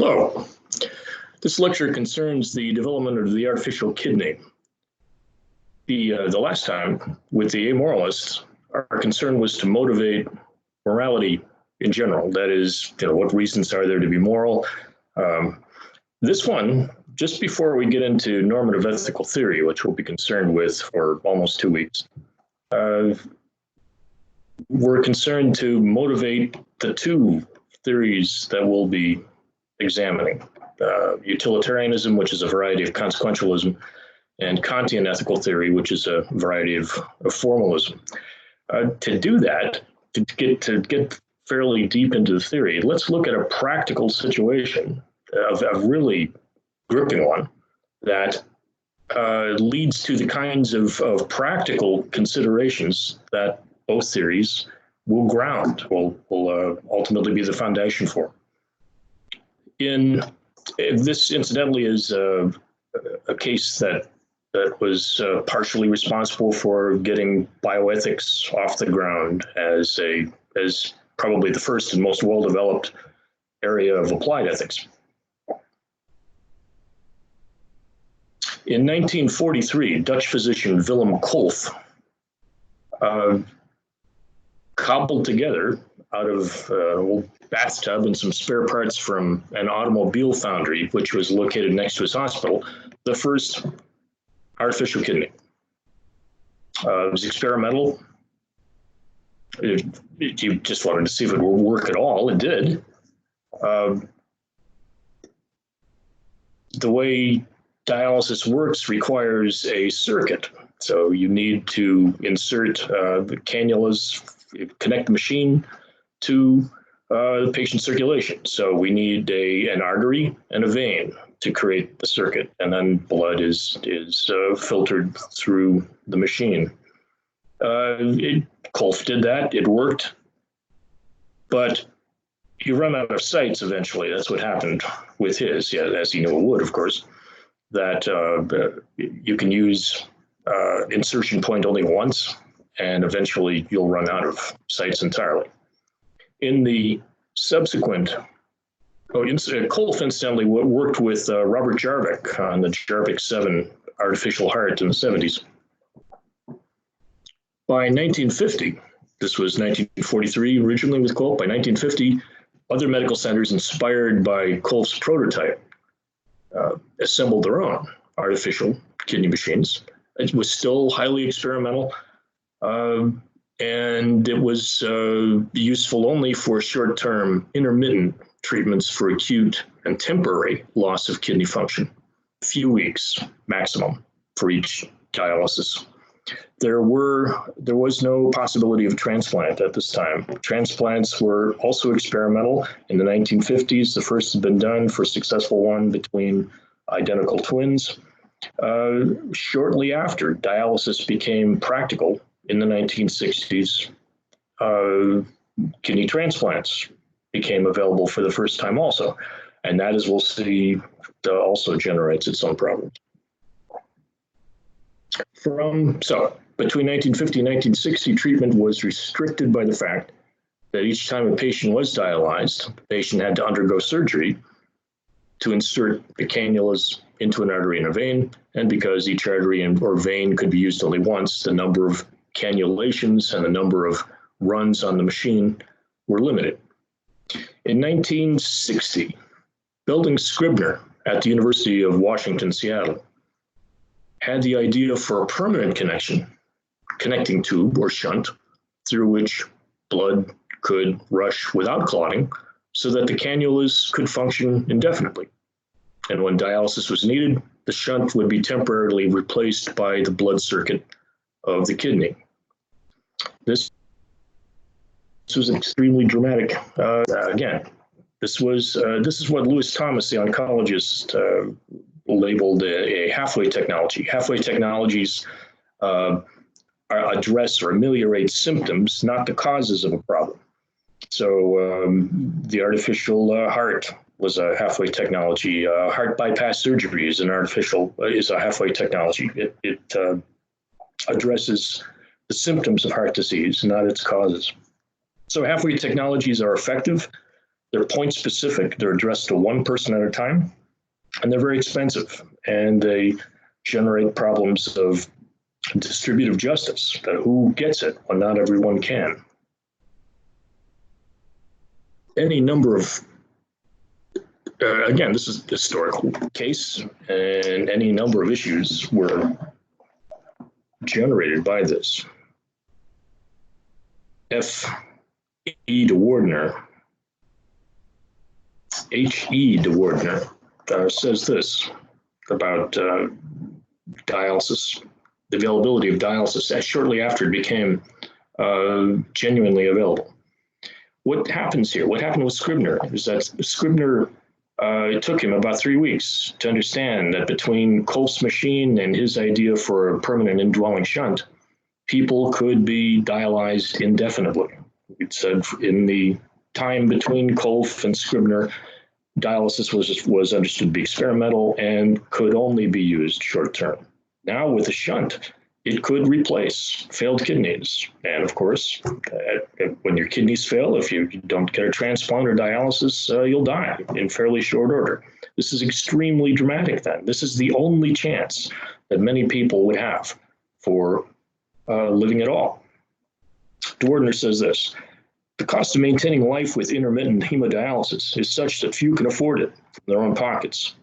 Hello. This lecture concerns the development of the artificial kidney. The last time with the amoralists, our concern was to motivate morality in general. That is, what reasons are there to be moral? This one, just before we get into normative ethical theory, which we'll be concerned with for almost 2 weeks, we're concerned to motivate the two theories that we'll be examining. Utilitarianism, which is a variety of consequentialism, and Kantian ethical theory, which is a variety of formalism. To do that, to get fairly deep into the theory, let's look at a practical situation, a really gripping one, that leads to the kinds of practical considerations that both theories will ground, will ultimately be the foundation for. This, incidentally, is a case that was partially responsible for getting bioethics off the ground as probably the first and most well-developed area of applied ethics. In 1943, Dutch physician Willem Kolff cobbled together out of an old bathtub and some spare parts from an automobile foundry, which was located next to his hospital, the first artificial kidney. It was experimental. You just wanted to see if it would work at all. It did. The way dialysis works requires a circuit. So you need to insert the cannulas, connect the machine to the patient's circulation. So we need an artery and a vein to create the circuit, and then blood is filtered through the machine. Kolff did that. It worked, but you run out of sites eventually. That's what happened with his, as he knew it would, of course. That you can use insertion point only once, and eventually you'll run out of sites entirely. In the subsequent, Kolff incidentally worked with Robert Jarvik on the Jarvik 7 artificial heart in the 70s. By 1950, this was 1943 originally with Kolff, by 1950, other medical centers inspired by Kolff's prototype assembled their own artificial kidney machines. It was still highly experimental, and it was useful only for short-term intermittent treatments for acute and temporary loss of kidney function, a few weeks maximum for each dialysis. There was no possibility of transplant at this time. Transplants were also experimental. In the 1950s, the first had been done for a successful one between identical twins. Shortly after, dialysis became practical in the 1960s. Kidney transplants became available for the first time also. And that, as we'll see, also generates its own problems. Between 1950 and 1960, treatment was restricted by the fact that each time a patient was dialyzed, the patient had to undergo surgery to insert the cannulas into an artery and a vein. And because each artery or vein could be used only once, the number of cannulations and the number of runs on the machine were limited. In 1960, Belding Scribner at the University of Washington, Seattle, had the idea for a permanent connecting tube or shunt through which blood could rush without clotting so that the cannulas could function indefinitely. And when dialysis was needed, the shunt would be temporarily replaced by the blood circuit of the kidney. This was extremely dramatic. Again, this is what Lewis Thomas, the oncologist, labeled a halfway technology. Halfway technologies address or ameliorate symptoms, not the causes of a problem. So the artificial heart was a halfway technology. Heart bypass surgery is a halfway technology. It addresses the symptoms of heart disease, not its causes. So halfway technologies are effective. They're point specific, they're addressed to one person at a time, and they're very expensive, and they generate problems of distributive justice, who gets it when not everyone can. Any number of, again, this is a historical case, and any number of issues were generated by this. F.E. de Wardner, H.E. de Wardner, says this about dialysis, the availability of dialysis shortly after it became genuinely available. What happens here? What happened with Scribner is that Scribner, it took him about 3 weeks to understand that between Kolf's machine and his idea for a permanent indwelling shunt, people could be dialyzed indefinitely. It said in the time between Kolf and Scribner, dialysis was understood to be experimental and could only be used short term. Now with a shunt, it could replace failed kidneys. And of course, when your kidneys fail, if you don't get a transplant or dialysis, you'll die in fairly short order. This is extremely dramatic then. This is the only chance that many people would have for living at all. De Wardner says this: the cost of maintaining life with intermittent hemodialysis is such that few can afford it from their own pockets.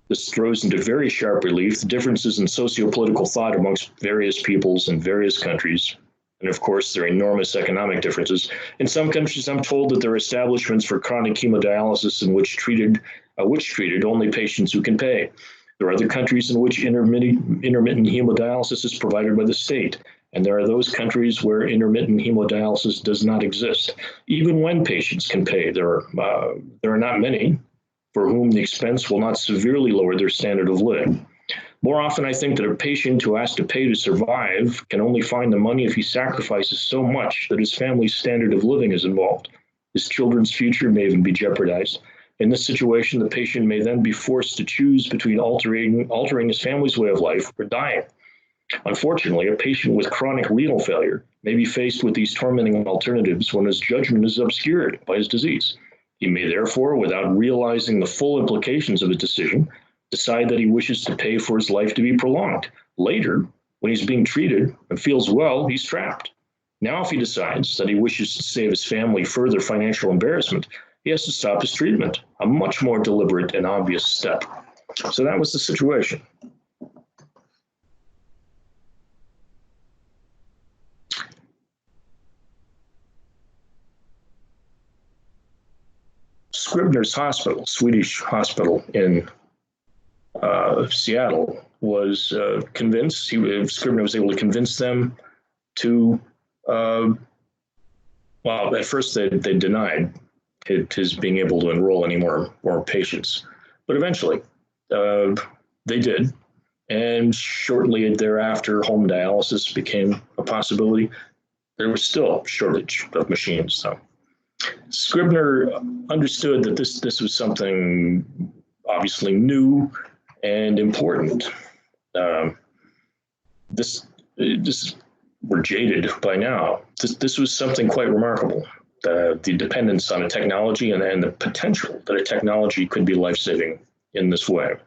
This throws into very sharp relief the differences in socio-political thought amongst various peoples in various countries. And of course, there are enormous economic differences. In some countries, I'm told that there are establishments for chronic hemodialysis in which treated only patients who can pay. There are other countries in which intermittent hemodialysis is provided by the state. And there are those countries where intermittent hemodialysis does not exist. Even when patients can pay, there are not many for whom the expense will not severely lower their standard of living. More often, I think that a patient who has to pay to survive can only find the money if he sacrifices so much that his family's standard of living is involved. His children's future may even be jeopardized. In this situation, the patient may then be forced to choose between altering his family's way of life or dying. Unfortunately, a patient with chronic renal failure may be faced with these tormenting alternatives when his judgment is obscured by his disease. He may therefore, without realizing the full implications of his decision, decide that he wishes to pay for his life to be prolonged. Later, when he's being treated and feels well, he's trapped. Now, if he decides that he wishes to save his family further financial embarrassment, he has to stop his treatment, a much more deliberate and obvious step. So that was the situation. Scribner's hospital, Swedish hospital in Seattle, was convinced, Scribner was able to convince them to, well, at first they denied his being able to enroll any more patients, but eventually they did. And shortly thereafter, home dialysis became a possibility. There was still a shortage of machines, though. Scribner understood that this was something obviously new and important. We're jaded by now. This was something quite remarkable. The dependence on a technology and the potential that a technology could be life-saving in this way.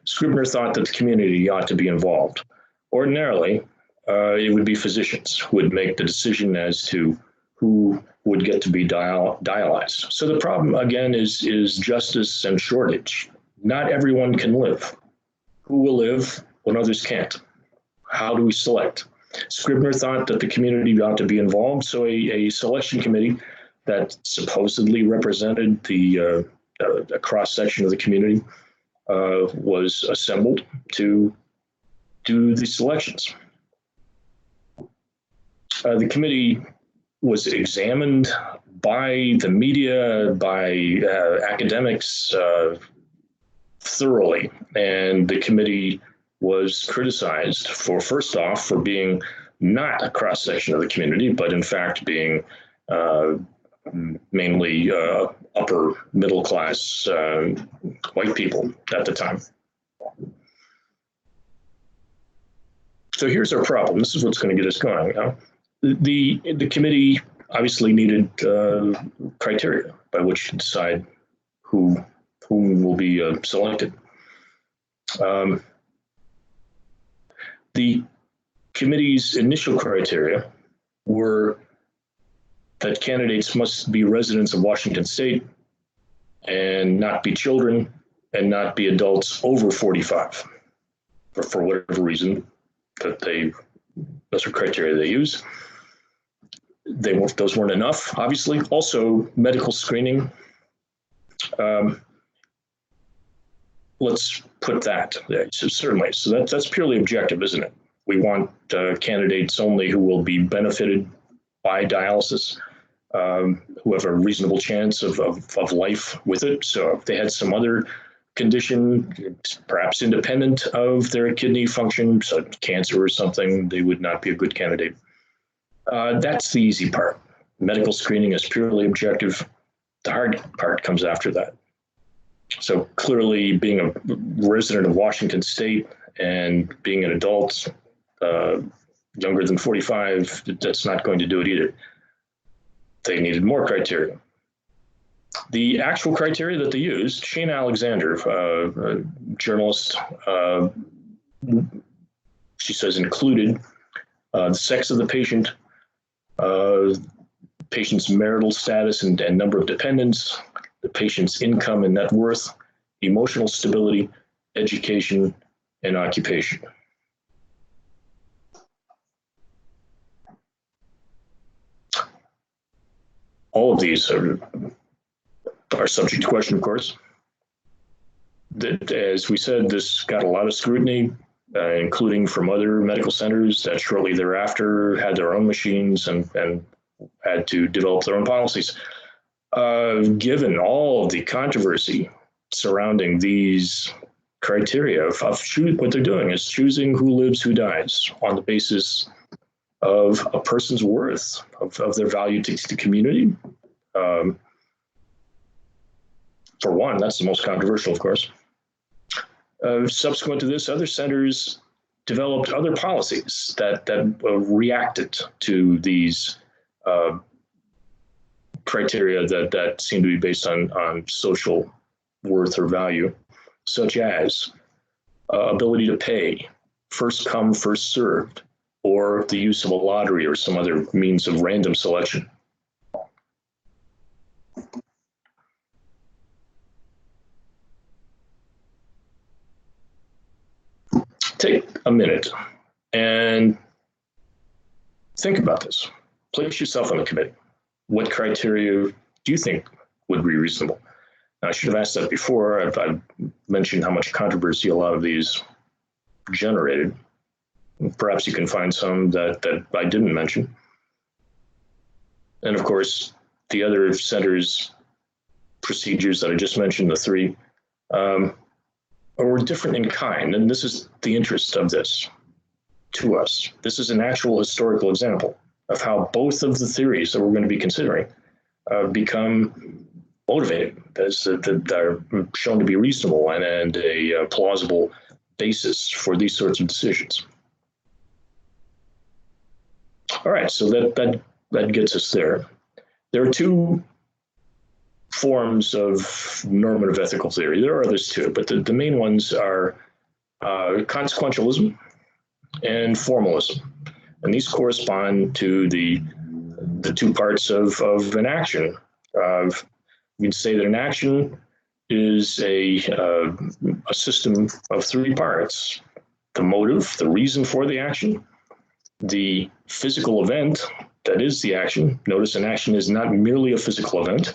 Scribner thought that the community ought to be involved. Ordinarily, it would be physicians who would make the decision as to who would get to be dialyzed. So the problem, again, is justice and shortage. Not everyone can live. Who will live when others can't? How do we select? Scribner thought that the community ought to be involved, so a selection committee that supposedly represented a cross-section of the community was assembled to do the selections. The committee was examined by the media, by academics thoroughly, and the committee was criticized for, first off, for being not a cross-section of the community, but in fact being mainly upper middle class white people at the time. So here's our problem. This is what's going to get us going. The committee obviously needed criteria by which to decide whom will be selected. The committee's initial criteria were that candidates must be residents of Washington State and not be children and not be adults over 45, or for whatever reason that those are criteria they use. Those weren't enough, obviously. Also, medical screening. Let's put that there. So certainly. So that's purely objective, isn't it? We want candidates only who will be benefited by dialysis, who have a reasonable chance of life with it. So if they had some other condition, perhaps independent of their kidney function, so cancer or something, they would not be a good candidate. That's the easy part. Medical screening is purely objective. The hard part comes after that. So clearly being a resident of Washington State and being an adult younger than 45, that's not going to do it either. They needed more criteria. The actual criteria that they used, Shane Alexander, a journalist, she says included the sex of the patient, patient's marital status and number of dependents, the patient's income and net worth, emotional stability, education, and occupation. All of these are subject to question, of course. As we said, this got a lot of scrutiny, including from other medical centers that shortly thereafter had their own machines and had to develop their own policies. Given all of the controversy surrounding these criteria of what they're doing is choosing who lives, who dies on the basis of a person's worth, of their value to the community. For one, that's the most controversial, of course. Subsequent to this, other centers developed other policies that reacted to these criteria that seem to be based on social worth or value, such as ability to pay, first come, first served, or the use of a lottery or some other means of random selection. Take a minute and think about this. Place yourself on the committee. What criteria do you think would be reasonable? Now, I should have asked that before. I've mentioned how much controversy a lot of these generated. Perhaps you can find some that I didn't mention. And of course, the other centers' procedures that I just mentioned, the three, were different in kind. And this is the interest of this to us. This is an actual historical example of how both of the theories that we're going to be considering become motivated, that are shown to be reasonable and a plausible basis for these sorts of decisions. All right, so that gets us there. There are two forms of normative ethical theory. There are others too, but the main ones are consequentialism and formalism. And these correspond to the two parts of an action. We'd say that an action is a system of three parts: the motive, the reason for the action, the physical event that is the action. Notice an action is not merely a physical event.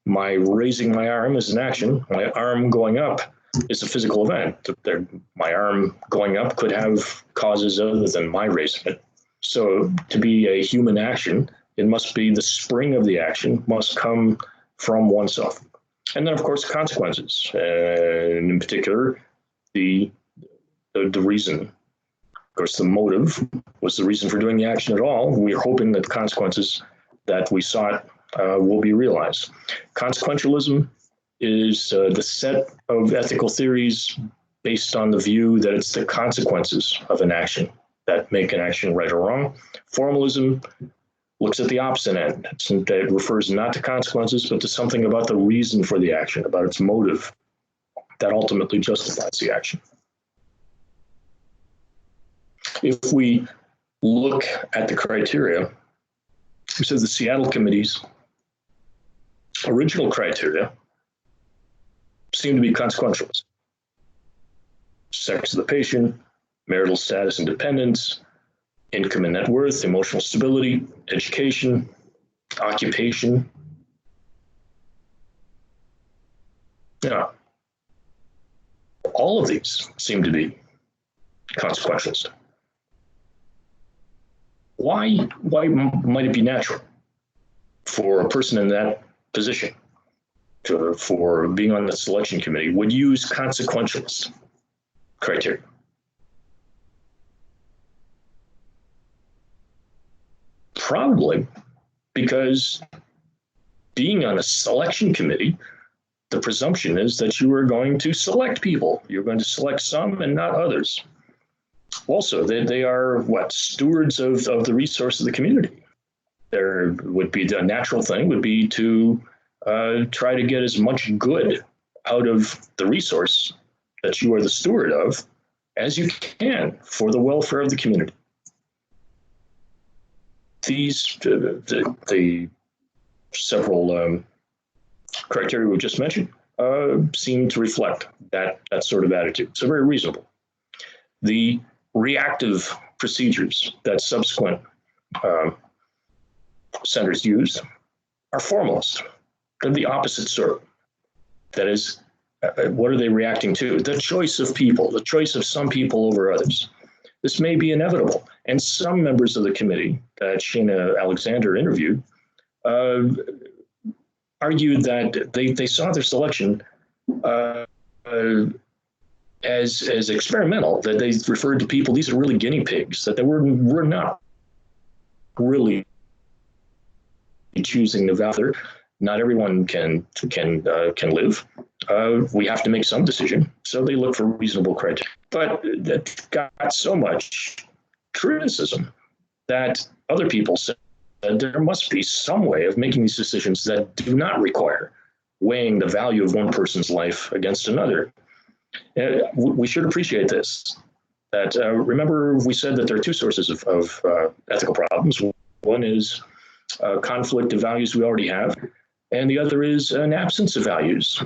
My raising my arm is an action. My arm going up is a physical event. My arm going up could have causes other than my raising it. So to be a human action, it must be the spring of the action must come from oneself. And then, of course, consequences, and in particular, the reason. Of course, the motive was the reason for doing the action at all. We are hoping that the consequences that we sought will be realized. Consequentialism is the set of ethical theories based on the view that it's the consequences of an action that make an action right or wrong. Formalism looks at the opposite end. It refers not to consequences, but to something about the reason for the action, about its motive that ultimately justifies the action. If we look at the criteria, we said the Seattle Committee's original criteria seem to be consequentialist. Sex of the patient, marital status and dependence, income and net worth, emotional stability, education, occupation. Yeah. All of these seem to be consequentialist. Why might it be natural for a person in that position for being on the selection committee would use consequentialist criteria? Probably because being on a selection committee, the presumption is that you are going to select people. You're going to select some and not others. Also, they are what? Stewards of the resource of the community. There would be the natural thing would be to try to get as much good out of the resource that you are the steward of as you can for the welfare of the community. These, the several criteria we just mentioned seem to reflect that sort of attitude. So very reasonable. The reactive procedures that subsequent centers use are formalist. They're the opposite sort. That is, what are they reacting to? The choice of people, the choice of some people over others. This may be inevitable. And some members of the committee that Shana Alexander interviewed argued that they saw their selection as experimental, that they referred to people, these are really guinea pigs, that they were not really choosing the value. Not everyone can live. We have to make some decision. So they look for reasonable criteria. But that got so much criticism that other people said that there must be some way of making these decisions that do not require weighing the value of one person's life against another. We should appreciate this. That remember, we said that there are two sources of ethical problems. One is conflict of values we already have, and the other is an absence of values.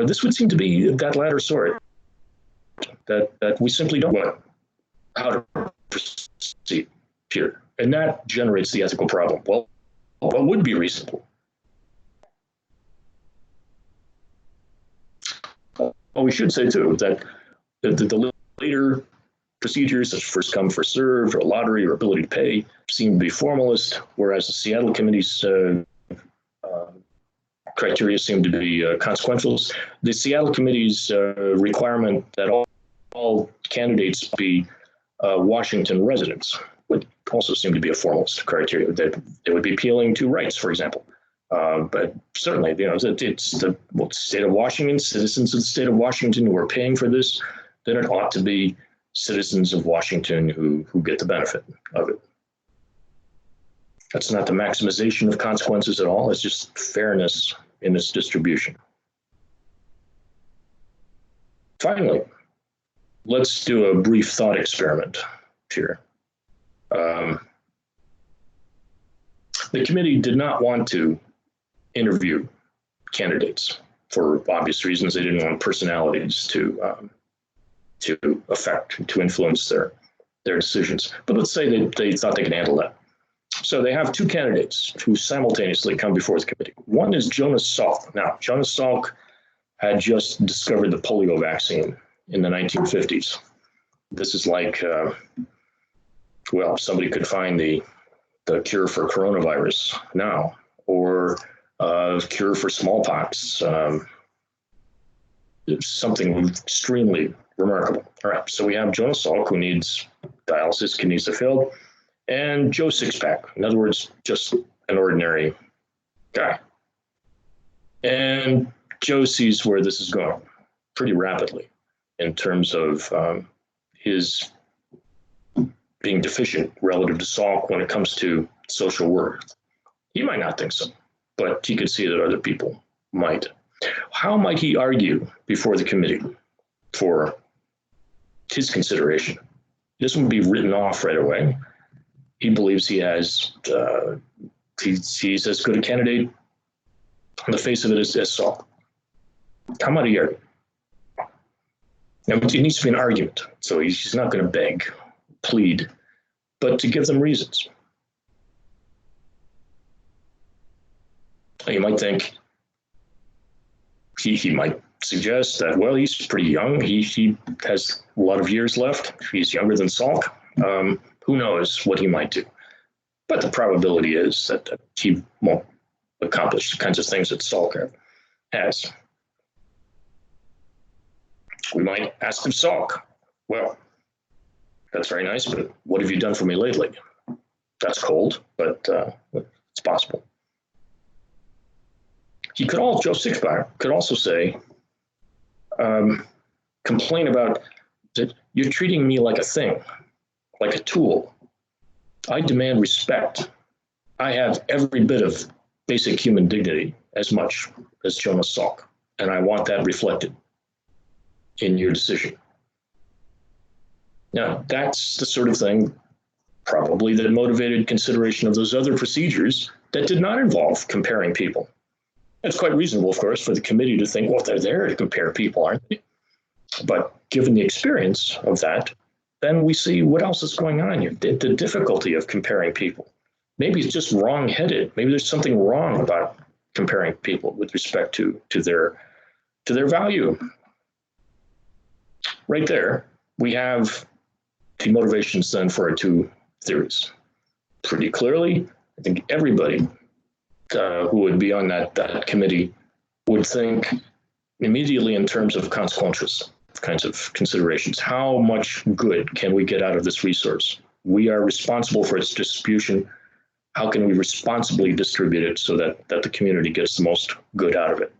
This would seem to be that latter sort, that we simply don't know how to proceed here. And that generates the ethical problem. Well, what would be reasonable? Well, we should say, too, that the later procedures, such as first come, first served, or lottery, or ability to pay, seem to be formalist, whereas the Seattle Committee's criteria seem to be consequentialist. The Seattle Committee's requirement that all candidates be Washington residents would also seem to be a formalist criteria, that they would be appealing to rights, for example. But certainly, it's the state of Washington, citizens of the state of Washington who are paying for this, then it ought to be citizens of Washington who get the benefit of it. That's not the maximization of consequences at all. It's just fairness in its distribution. Finally, let's do a brief thought experiment here. The committee did not want to interview candidates for obvious reasons. They didn't want personalities to influence their decisions. But let's say they thought they could handle that. So they have two candidates who simultaneously come before the committee. One is Jonas Salk. Now, Jonas Salk had just discovered the polio vaccine in the 1950s. This is like, somebody could find the cure for coronavirus now, or cure for smallpox. Something extremely remarkable. All right, so we have Jonas Salk, who needs dialysis, kidneys have failed, and Joe Sixpack, in other words, just an ordinary guy. And Joe sees where this is going pretty rapidly in terms of his being deficient relative to Salk when it comes to social worth. He might not think so, but he could see that other people might. How might he argue before the committee for his consideration? This wouldn't be written off right away. He believes he has, he's as good a candidate on the face of it as Salk. How might he argue? Now, it needs to be an argument, so he's not going to beg, plead, but to give them reasons. You might think, he might suggest that, well, he's pretty young. He has a lot of years left. He's younger than Salk. Who knows what he might do? But the probability is that he won't accomplish the kinds of things that Salk has. We might ask him, Salk, well, that's very nice, but what have you done for me lately? That's cold, but it's possible. Joe Sixbauer could also say, complain about that you're treating me like a thing, like a tool. I demand respect. I have every bit of basic human dignity as much as Jonas Salk, and I want that reflected in your decision. Now, that's the sort of thing probably that motivated consideration of those other procedures that did not involve comparing people. It's quite reasonable, of course, for the committee to think, well, they're there to compare people, aren't they? But given the experience of that, then we see what else is going on here, the difficulty of comparing people. Maybe it's just wrong-headed. Maybe there's something wrong about comparing people with respect to their value. Right there, we have the motivations then for our two theories. Pretty clearly, I think everybody who would be on that committee would think immediately in terms of consequentials kinds of considerations. How much good can we get out of this resource? We are responsible for its distribution. How can we responsibly distribute it so that the community gets the most good out of it?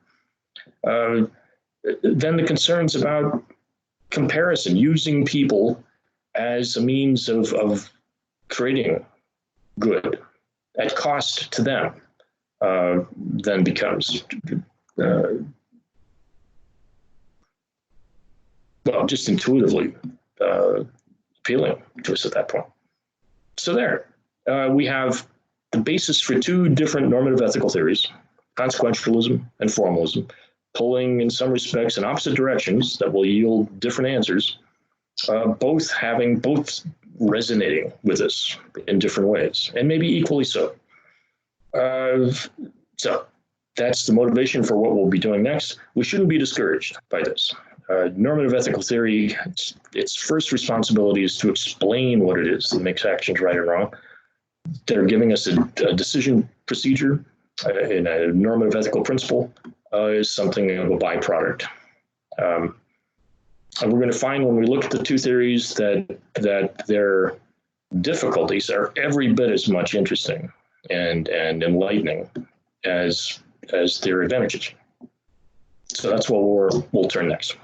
Then the concerns about comparison, using people as a means of creating good at cost to them, then becomes well, just intuitively appealing to us at that point. So there, we have the basis for two different normative ethical theories, consequentialism and formalism, pulling in some respects in opposite directions that will yield different answers, both resonating with us in different ways, and maybe equally so. So that's the motivation for what we'll be doing next. We shouldn't be discouraged by this. Normative ethical theory, its first responsibility is to explain what it is that makes actions right or wrong. They're giving us a decision procedure in a normative ethical principle is something of a byproduct. And we're going to find when we look at the two theories that their difficulties are every bit as much interesting and enlightening as their advantages. So that's what we'll turn next.